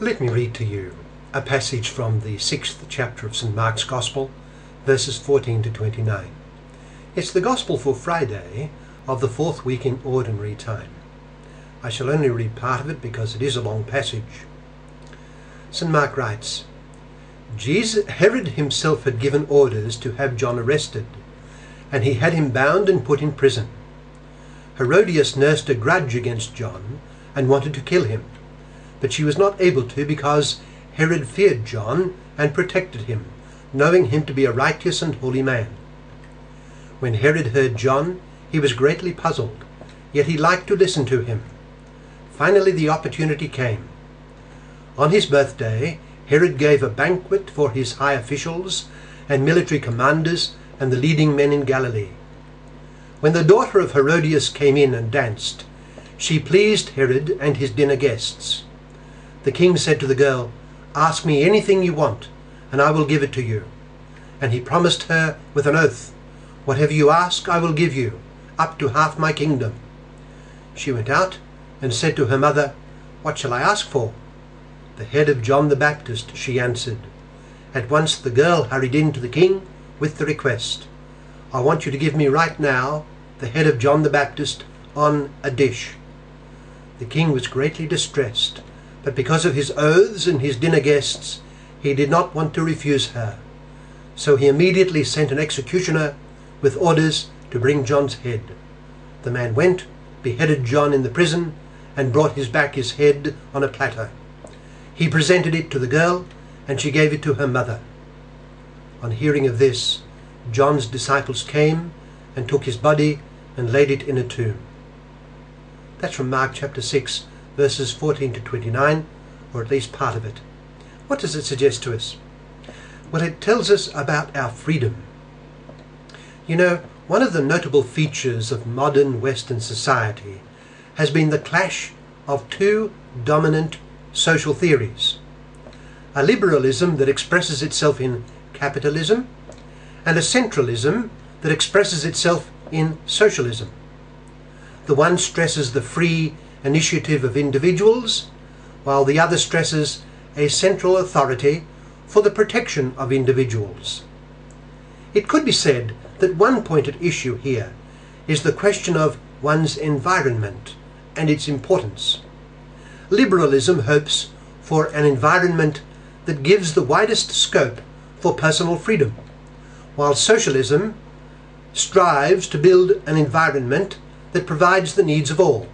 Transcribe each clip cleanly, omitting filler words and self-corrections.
Let me read to you a passage from the 6th chapter of St. Mark's Gospel, verses 14 to 29. It's the Gospel for Friday of the 4th week in Ordinary Time. I shall only read part of it because it is a long passage. St. Mark writes, Herod himself had given orders to have John arrested, and he had him bound and put in prison. Herodias nursed a grudge against John and wanted to kill him, but she was not able to because Herod feared John and protected him, knowing him to be a righteous and holy man. When Herod heard John, he was greatly puzzled, yet he liked to listen to him. Finally the opportunity came. On his birthday, Herod gave a banquet for his high officials and military commanders and the leading men in Galilee. When the daughter of Herodias came in and danced, she pleased Herod and his dinner guests. The king said to the girl, "Ask me anything you want, and I will give it to you." And he promised her with an oath, "Whatever you ask, I will give you, up to half my kingdom." She went out and said to her mother, "What shall I ask for?" "The head of John the Baptist," she answered. At once the girl hurried in to the king with the request, "I want you to give me right now the head of John the Baptist on a dish." The king was greatly distressed, but because of his oaths and his dinner guests, he did not want to refuse her. So he immediately sent an executioner with orders to bring John's head. The man went, beheaded John in the prison, and brought his head on a platter. He presented it to the girl, and she gave it to her mother. On hearing of this, John's disciples came and took his body and laid it in a tomb. That's from Mark chapter 6, verses 14 to 29, or at least part of it. What does it suggest to us? Well, it tells us about our freedom. You know, one of the notable features of modern Western society has been the clash of two dominant social theories: a liberalism that expresses itself in capitalism, and a centralism that expresses itself in socialism. The one stresses the free initiative of individuals, while the other stresses a central authority for the protection of individuals. It could be said that one point at issue here is the question of one's environment and its importance. Liberalism hopes for an environment that gives the widest scope for personal freedom, while socialism strives to build an environment that provides the needs of all.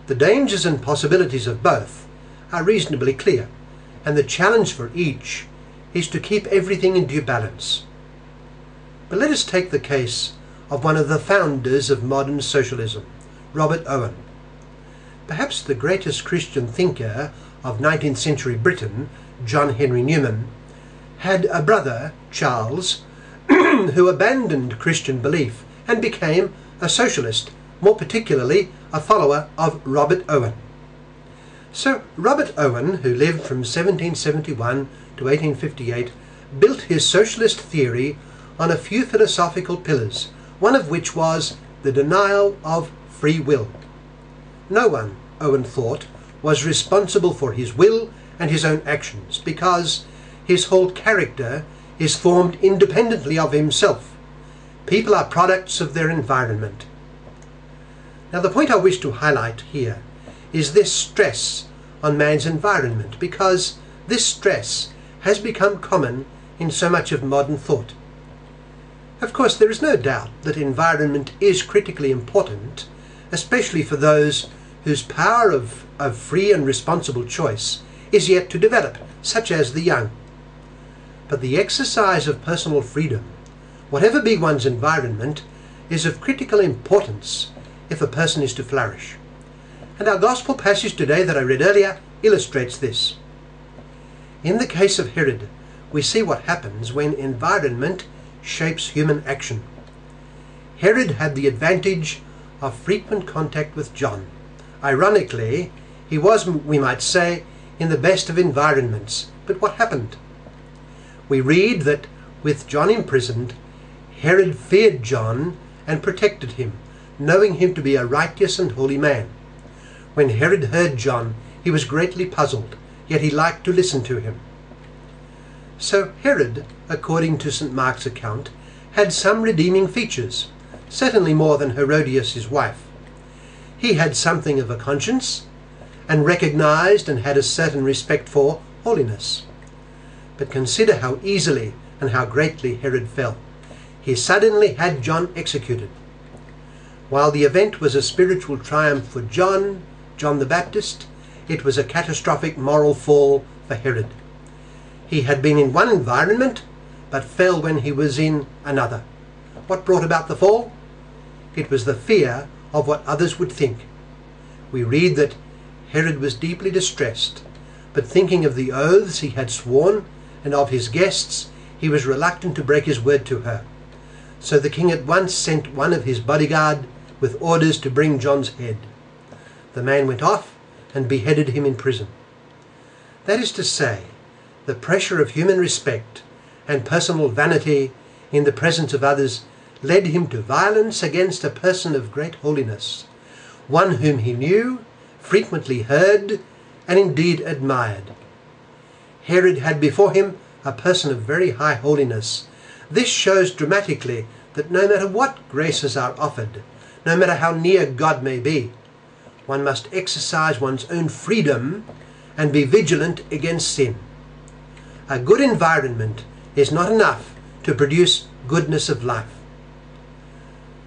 The dangers and possibilities of both are reasonably clear, and the challenge for each is to keep everything in due balance. But let us take the case of one of the founders of modern socialism, Robert Owen. Perhaps the greatest Christian thinker of 19th century Britain, John Henry Newman, had a brother, Charles, who abandoned Christian belief and became a socialist, more particularly a follower of Robert Owen. So Robert Owen, who lived from 1771 to 1858, built his socialist theory on a few philosophical pillars, one of which was the denial of free will. No one, Owen thought, was responsible for his will and his own actions, because his whole character is formed independently of himself. People are products of their environment. Now the point I wish to highlight here is this stress on man's environment, because this stress has become common in so much of modern thought. Of course, there is no doubt that environment is critically important, especially for those whose power of free and responsible choice is yet to develop, such as the young. But the exercise of personal freedom, whatever be one's environment, is of critical importance if a person is to flourish. And our gospel passage today that I read earlier illustrates this. In the case of Herod, we see what happens when environment shapes human action. Herod had the advantage of frequent contact with John. Ironically, he was, we might say, in the best of environments. But what happened? We read that with John imprisoned, Herod feared John and protected him, knowing him to be a righteous and holy man. When Herod heard John, he was greatly puzzled, yet he liked to listen to him. So Herod, according to St. Mark's account, had some redeeming features, certainly more than Herodias his wife. He had something of a conscience, and recognized and had a certain respect for holiness. But consider how easily and how greatly Herod fell. He suddenly had John executed. While the event was a spiritual triumph for John the Baptist, it was a catastrophic moral fall for Herod. He had been in one environment, but fell when he was in another. What brought about the fall? It was the fear of what others would think. We read that Herod was deeply distressed, but thinking of the oaths he had sworn and of his guests, he was reluctant to break his word to her. So the king at once sent one of his bodyguard with orders to bring John's head. The man went off and beheaded him in prison. That is to say, the pressure of human respect and personal vanity in the presence of others led him to violence against a person of great holiness, one whom he knew, frequently heard, and indeed admired. Herod had before him a person of very high holiness. This shows dramatically that no matter what graces are offered, no matter how near God may be, one must exercise one's own freedom and be vigilant against sin. A good environment is not enough to produce goodness of life.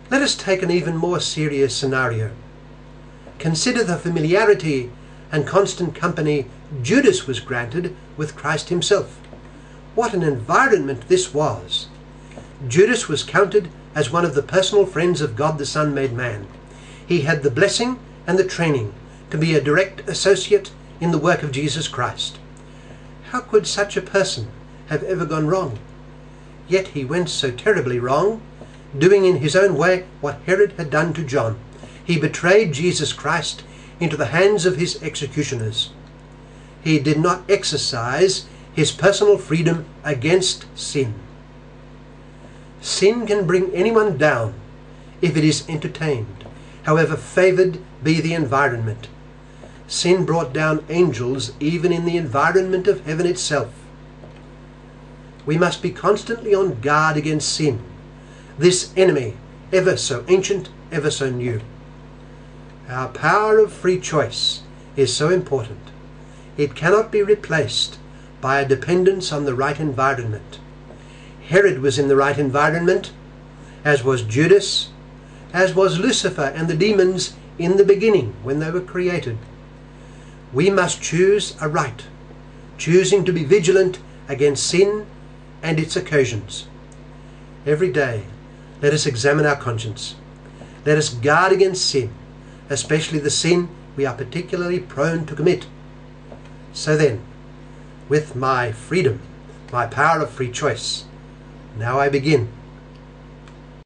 Let us take an even more serious scenario. Consider the familiarity and constant company Judas was granted with Christ himself. What an environment this was! Judas was counted as one of the personal friends of God the Son made man. He had the blessing and the training to be a direct associate in the work of Jesus Christ. How could such a person have ever gone wrong? Yet he went so terribly wrong, doing in his own way what Herod had done to John. He betrayed Jesus Christ into the hands of his executioners. He did not exercise his personal freedom against sin. Sin can bring anyone down if it is entertained, however favored be the environment. Sin brought down angels even in the environment of heaven itself. We must be constantly on guard against sin, this enemy, ever so ancient, ever so new. Our power of free choice is so important. It cannot be replaced by a dependence on the right environment. Herod was in the right environment, as was Judas, as was Lucifer and the demons in the beginning when they were created. We must choose aright, choosing to be vigilant against sin and its occasions. Every day, let us examine our conscience. Let us guard against sin, especially the sin we are particularly prone to commit. So then, with my freedom, my power of free choice, now I begin